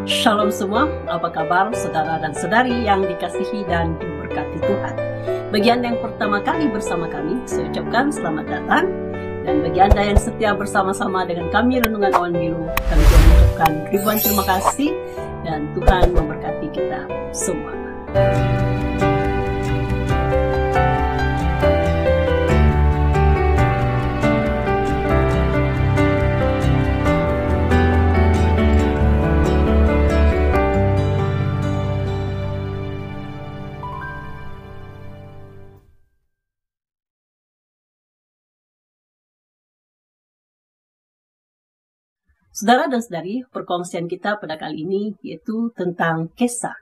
Shalom semua, apa kabar saudara dan saudari yang dikasihi dan diberkati Tuhan. Bagi Anda yang pertama kali bersama kami, saya ucapkan selamat datang. Dan bagi Anda yang setia bersama-sama dengan kami Renungan Awan Biru, kami juga mengucapkan ribuan terima kasih dan Tuhan memberkati kita semua. Saudara dan saudari, perkongsian kita pada kali ini yaitu tentang kisah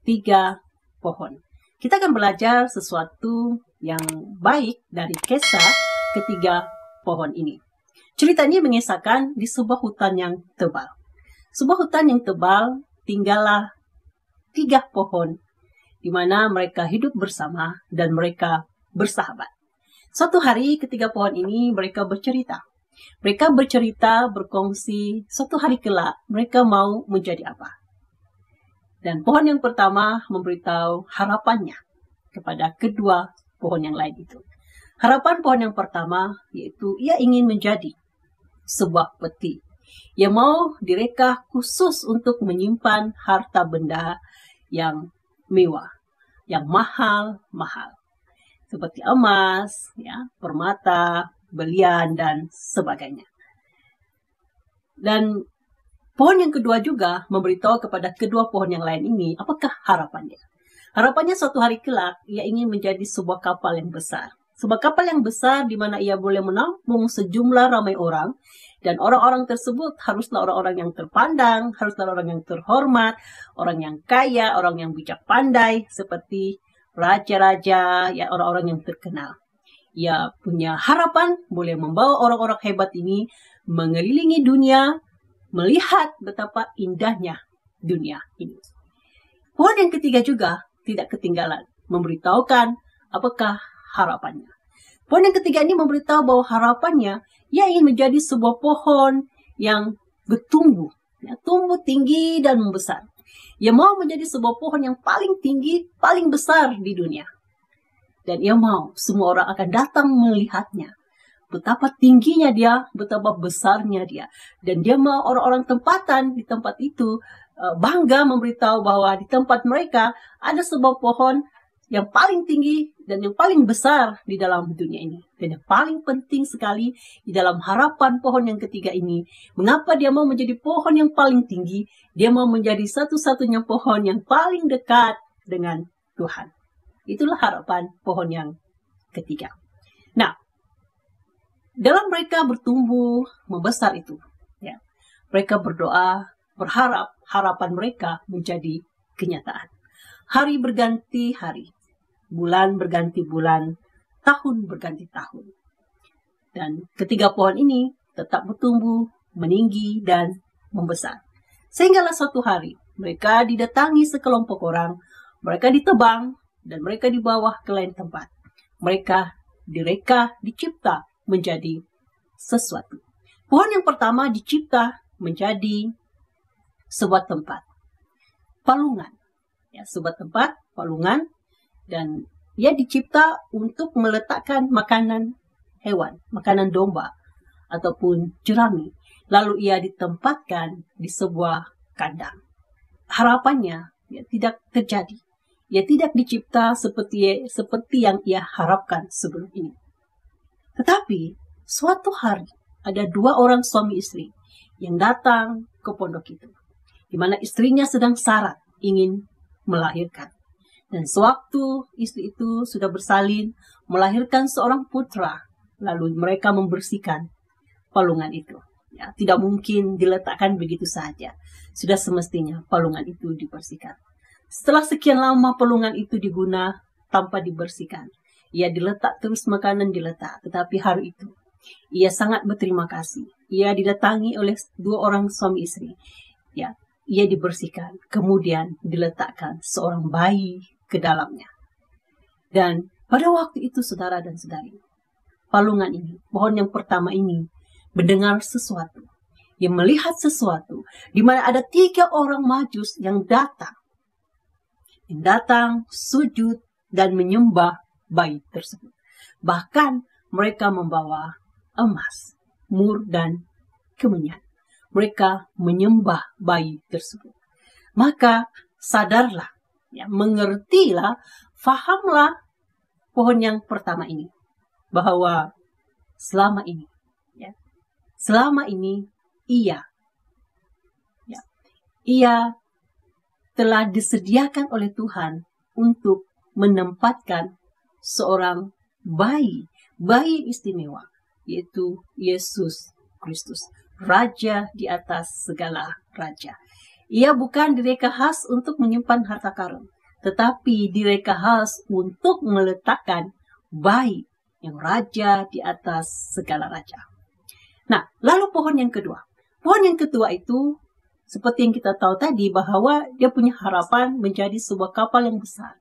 3 pohon. Kita akan belajar sesuatu yang baik dari kisah ketiga pohon ini. Cerita ini mengisahkan di sebuah hutan yang tebal. Sebuah hutan yang tebal, tinggallah 3 pohon di mana mereka hidup bersama dan mereka bersahabat. Suatu hari ketiga pohon ini mereka bercerita. Mereka bercerita, berkongsi, suatu hari kelak mereka mau menjadi apa. Dan pohon yang pertama memberitahu harapannya kepada kedua pohon yang lain itu. Harapan pohon yang pertama yaitu ia ingin menjadi sebuah peti yang mau direka khusus untuk menyimpan harta benda yang mewah, yang mahal-mahal. Seperti emas, ya, permata, belian, dan sebagainya. Dan pohon yang kedua juga memberitahu kepada kedua pohon yang lain ini, apakah harapannya? Harapannya suatu hari kelak, ia ingin menjadi sebuah kapal yang besar. Sebuah kapal yang besar di mana ia boleh menampung sejumlah ramai orang, dan orang-orang tersebut haruslah orang-orang yang terpandang, haruslah orang yang terhormat, orang yang kaya, orang yang bijak pandai, seperti raja-raja, ya, orang-orang yang terkenal. Ia punya harapan boleh membawa orang-orang hebat ini mengelilingi dunia, melihat betapa indahnya dunia ini. Pohon yang ketiga juga tidak ketinggalan, memberitahukan apakah harapannya. Pohon yang ketiga ini memberitahu bahwa harapannya ia ingin menjadi sebuah pohon yang bertumbuh, ya, tumbuh tinggi dan membesar. Ia mau menjadi sebuah pohon yang paling tinggi, paling besar di dunia. Dan ia mau semua orang akan datang melihatnya. Betapa tingginya dia, betapa besarnya dia. Dan dia mau orang-orang tempatan di tempat itu bangga memberitahu bahwa di tempat mereka ada sebuah pohon yang paling tinggi dan yang paling besar di dalam dunia ini. Dan yang paling penting sekali di dalam harapan pohon yang ketiga ini, mengapa dia mau menjadi pohon yang paling tinggi? Dia mau menjadi satu-satunya pohon yang paling dekat dengan Tuhan. Itulah harapan pohon yang ketiga. Nah, dalam mereka bertumbuh, membesar itu, ya, mereka berdoa, berharap harapan mereka menjadi kenyataan. Hari berganti hari, bulan berganti bulan, tahun berganti tahun. Dan ketiga pohon ini tetap bertumbuh, meninggi, dan membesar. Sehinggalah suatu hari, mereka didatangi sekelompok orang, mereka ditebang, dan mereka dibawa ke lain tempat. Mereka direka, dicipta menjadi sesuatu. Pohon yang pertama dicipta menjadi sebuah tempat, palungan. Ya, sebuah tempat, palungan, dan ia dicipta untuk meletakkan makanan hewan, makanan domba, ataupun jerami. Lalu ia ditempatkan di sebuah kandang. Harapannya ya, tidak terjadi. Ia tidak dicipta seperti yang ia harapkan sebelum ini. Tetapi suatu hari ada 2 orang suami istri yang datang ke pondok itu, di mana istrinya sedang syarat ingin melahirkan. Dan sewaktu istri itu sudah bersalin melahirkan seorang putra, lalu mereka membersihkan palungan itu. Ya, tidak mungkin diletakkan begitu saja. Sudah semestinya palungan itu dibersihkan. Setelah sekian lama palungan itu diguna tanpa dibersihkan, ia diletak terus makanan diletak. Tetapi hari itu, ia sangat berterima kasih. Ia didatangi oleh 2 orang suami istri. Ya, ia dibersihkan, kemudian diletakkan seorang bayi ke dalamnya. Dan pada waktu itu, saudara dan saudari, palungan ini, pohon yang pertama ini, mendengar sesuatu. Ia melihat sesuatu di mana ada 3 orang Majus yang datang, sujud dan menyembah bayi tersebut. Bahkan mereka membawa emas, mur dan kemenyan. Mereka menyembah bayi tersebut. Maka sadarlah, ya, mengertilah, fahamlah pohon yang pertama ini, bahwa selama ini ia telah disediakan oleh Tuhan untuk menempatkan seorang bayi istimewa, yaitu Yesus Kristus, Raja di atas segala raja. Ia bukan direka khas untuk menyimpan harta karun, tetapi direka khas untuk meletakkan bayi yang raja di atas segala raja. Nah, lalu pohon yang kedua. Pohon yang kedua itu, seperti yang kita tahu tadi, bahwa dia punya harapan menjadi sebuah kapal yang besar.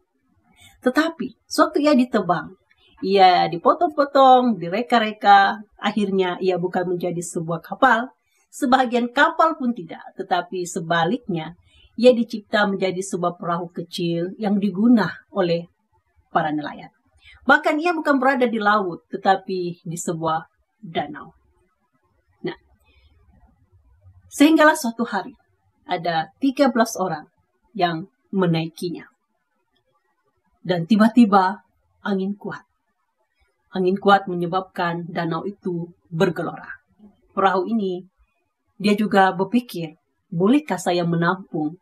Tetapi, sewaktu ia ditebang, ia dipotong-potong, direka-reka, akhirnya ia bukan menjadi sebuah kapal. Sebagian kapal pun tidak, tetapi sebaliknya, ia dicipta menjadi sebuah perahu kecil yang digunakan oleh para nelayan. Bahkan ia bukan berada di laut, tetapi di sebuah danau. Nah, sehinggalah suatu hari, ada 13 orang yang menaikinya. Dan tiba-tiba angin kuat. Angin kuat menyebabkan danau itu bergelora. Perahu ini, dia juga berpikir, bolehkah saya menampung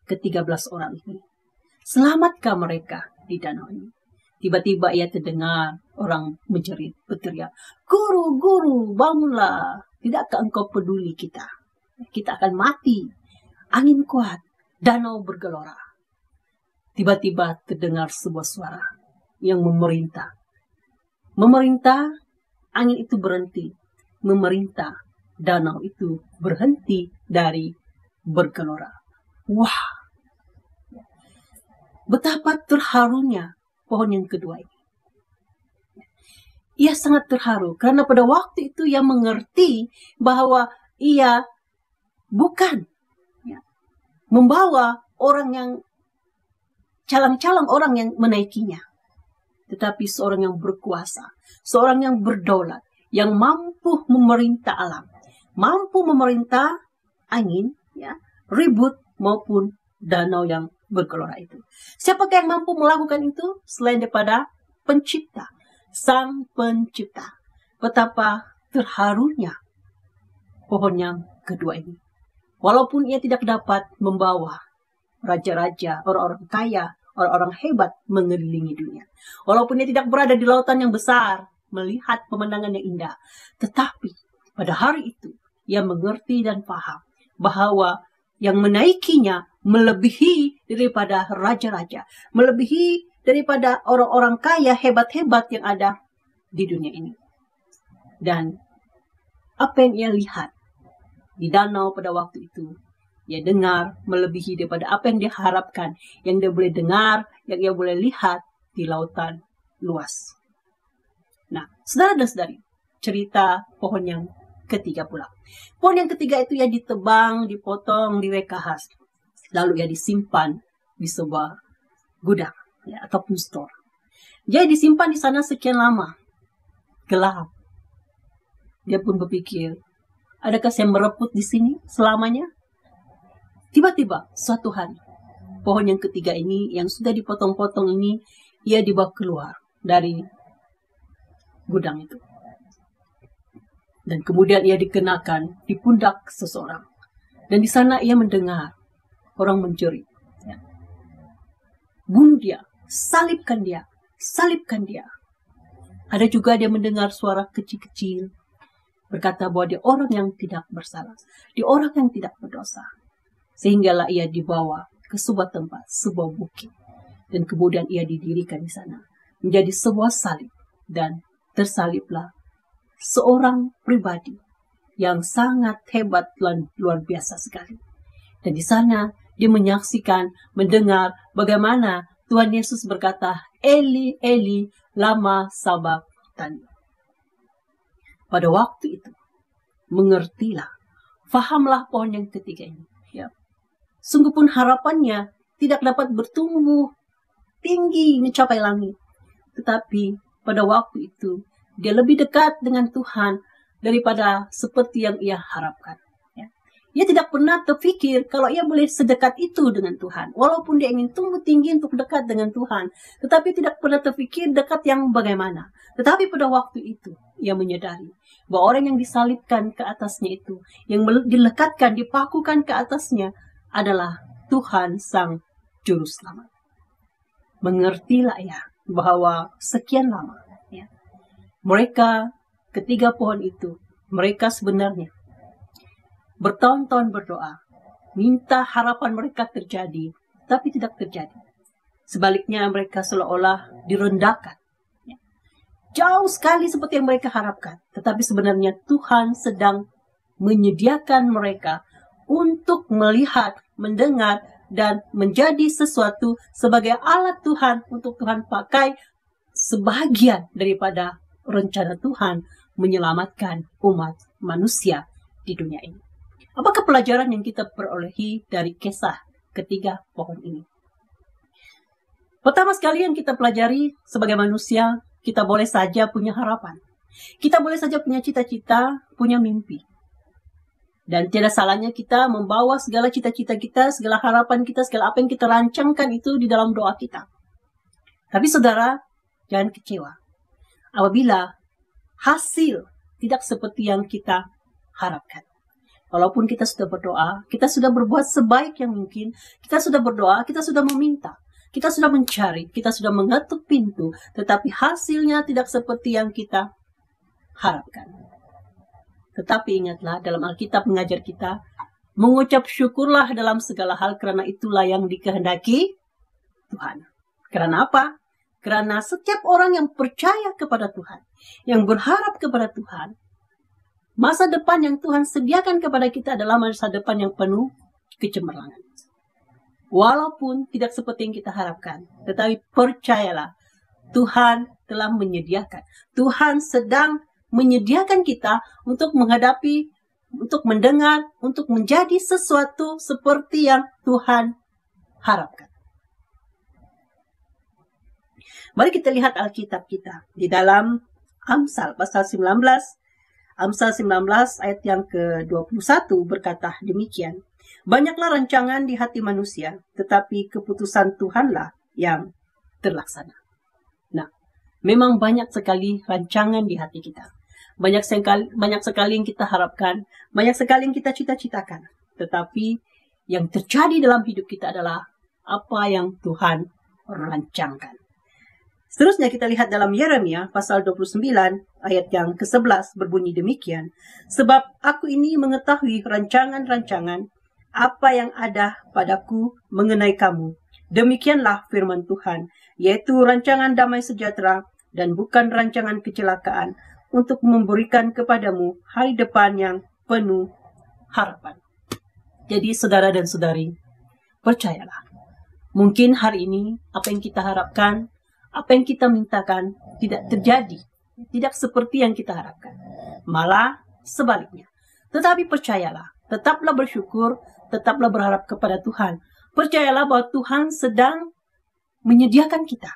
ke-13 orang ini? Selamatkah mereka di danau ini? Tiba-tiba ia terdengar orang menjerit, berteriak, "Guru, guru, bangunlah. Tidakkah engkau peduli kita? Kita akan mati. Angin kuat, danau bergelora." Tiba-tiba terdengar sebuah suara yang memerintah. Memerintah, angin itu berhenti. Memerintah, danau itu berhenti dari bergelora. Wah, betapa terharunya pohon yang kedua ini. Ia sangat terharu karena pada waktu itu ia mengerti bahwa ia bukan membawa orang yang calang-calang orang yang menaikinya, tetapi seorang yang berkuasa, seorang yang berdaulat, yang mampu memerintah alam, mampu memerintah angin, ribut maupun danau yang bergelora itu. Siapakah yang mampu melakukan itu selain daripada pencipta, sang pencipta? Betapa terharunya pohon yang kedua ini. Walaupun ia tidak dapat membawa raja-raja, orang-orang kaya, orang-orang hebat mengelilingi dunia. Walaupun ia tidak berada di lautan yang besar, melihat pemandangan yang indah. Tetapi pada hari itu, ia mengerti dan paham bahwa yang menaikinya melebihi daripada raja-raja, melebihi daripada orang-orang kaya hebat-hebat yang ada di dunia ini. Dan apa yang ia lihat di danau pada waktu itu, ia dengar melebihi daripada apa yang dia harapkan, yang dia boleh dengar, yang dia boleh lihat di lautan luas. Nah, saudara dan saudari, cerita pohon yang ketiga pula. Pohon yang ketiga itu ia ditebang, dipotong, direka khas. Lalu ia disimpan di sebuah gudang ataupun store. Dia disimpan di sana sekian lama. Gelap. Dia pun berpikir, adakah saya mereput di sini selamanya? Tiba-tiba suatu hari, pohon yang ketiga ini yang sudah dipotong-potong ini, ia dibawa keluar dari gudang itu. Dan kemudian ia dikenakan di pundak seseorang. Dan di sana ia mendengar orang menjerit. Bunuh dia, salibkan dia, salibkan dia. Ada juga dia mendengar suara kecil-kecil berkata bahwa dia orang yang tidak bersalah, dia orang yang tidak berdosa. Sehinggalah ia dibawa ke sebuah tempat, sebuah bukit. Dan kemudian ia didirikan di sana menjadi sebuah salib. Dan tersaliblah seorang pribadi yang sangat hebat dan luar biasa sekali. Dan di sana dia menyaksikan, mendengar bagaimana Tuhan Yesus berkata, "Eli, Eli, lama sabachthani." Pada waktu itu, mengertilah, fahamlah pohon yang ketiga ini. Ya. Sungguh pun harapannya tidak dapat bertumbuh tinggi mencapai langit. Tetapi pada waktu itu, dia lebih dekat dengan Tuhan daripada seperti yang ia harapkan. Ia tidak pernah terfikir kalau ia boleh sedekat itu dengan Tuhan. Walaupun dia ingin tumbuh tinggi untuk dekat dengan Tuhan. Tetapi tidak pernah terfikir dekat yang bagaimana. Tetapi pada waktu itu, ia menyadari bahwa orang yang disalibkan ke atasnya itu, yang dilekatkan, dipakukan ke atasnya adalah Tuhan Sang Juru Selamat. Mengertilah ya bahwa sekian lama ya, mereka ketiga pohon itu, mereka sebenarnya bertahun-tahun berdoa, minta harapan mereka terjadi, tapi tidak terjadi. Sebaliknya mereka seolah-olah direndahkan. Jauh sekali seperti yang mereka harapkan. Tetapi sebenarnya Tuhan sedang menyediakan mereka untuk melihat, mendengar, dan menjadi sesuatu sebagai alat Tuhan untuk Tuhan pakai sebagian daripada rencana Tuhan menyelamatkan umat manusia di dunia ini. Apakah pelajaran yang kita perolehi dari kisah ketiga pohon ini? Pertama sekali yang kita pelajari sebagai manusia, kita boleh saja punya harapan. Kita boleh saja punya cita-cita, punya mimpi. Dan tidak salahnya kita membawa segala cita-cita kita, segala harapan kita, segala apa yang kita rancangkan itu di dalam doa kita. Tapi saudara, jangan kecewa apabila hasil tidak seperti yang kita harapkan. Walaupun kita sudah berdoa, kita sudah berbuat sebaik yang mungkin, kita sudah berdoa, kita sudah meminta, kita sudah mencari, kita sudah mengetuk pintu, tetapi hasilnya tidak seperti yang kita harapkan. Tetapi ingatlah, dalam Alkitab mengajar kita, mengucap syukurlah dalam segala hal, karena itulah yang dikehendaki Tuhan. Karena apa? Karena setiap orang yang percaya kepada Tuhan, yang berharap kepada Tuhan, masa depan yang Tuhan sediakan kepada kita adalah masa depan yang penuh kecemerlangan. Walaupun tidak seperti yang kita harapkan, tetapi percayalah, Tuhan telah menyediakan. Tuhan sedang menyediakan kita untuk menghadapi, untuk mendengar, untuk menjadi sesuatu seperti yang Tuhan harapkan. Mari kita lihat Alkitab kita di dalam Amsal pasal 19. Amsal 19 ayat yang ke-21 berkata demikian. Banyaklah rancangan di hati manusia, tetapi keputusan Tuhanlah yang terlaksana. Nah, memang banyak sekali rancangan di hati kita. Banyak sekali yang kita harapkan, banyak sekali yang kita cita-citakan. Tetapi yang terjadi dalam hidup kita adalah apa yang Tuhan rancangkan. Seterusnya kita lihat dalam Yeremia pasal 29 ayat yang ke-11 berbunyi demikian. Sebab aku ini mengetahui rancangan-rancangan apa yang ada padaku mengenai kamu. Demikianlah firman Tuhan, yaitu rancangan damai sejahtera dan bukan rancangan kecelakaan, untuk memberikan kepadamu hari depan yang penuh harapan. Jadi saudara dan saudari, percayalah. Mungkin hari ini apa yang kita harapkan, apa yang kita mintakan tidak terjadi. Tidak seperti yang kita harapkan. Malah sebaliknya. Tetapi percayalah, tetaplah bersyukur, tetaplah berharap kepada Tuhan. Percayalah bahwa Tuhan sedang menyediakan kita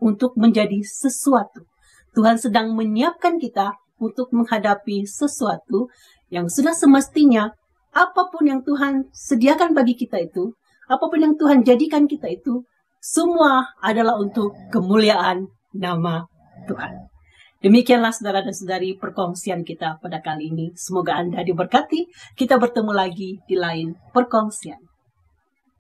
untuk menjadi sesuatu. Tuhan sedang menyiapkan kita untuk menghadapi sesuatu yang sudah semestinya apapun yang Tuhan sediakan bagi kita itu, apapun yang Tuhan jadikan kita itu, semua adalah untuk kemuliaan nama Tuhan. Demikianlah saudara dan saudari perkongsian kita pada kali ini. Semoga Anda diberkati. Kita bertemu lagi di lain perkongsian.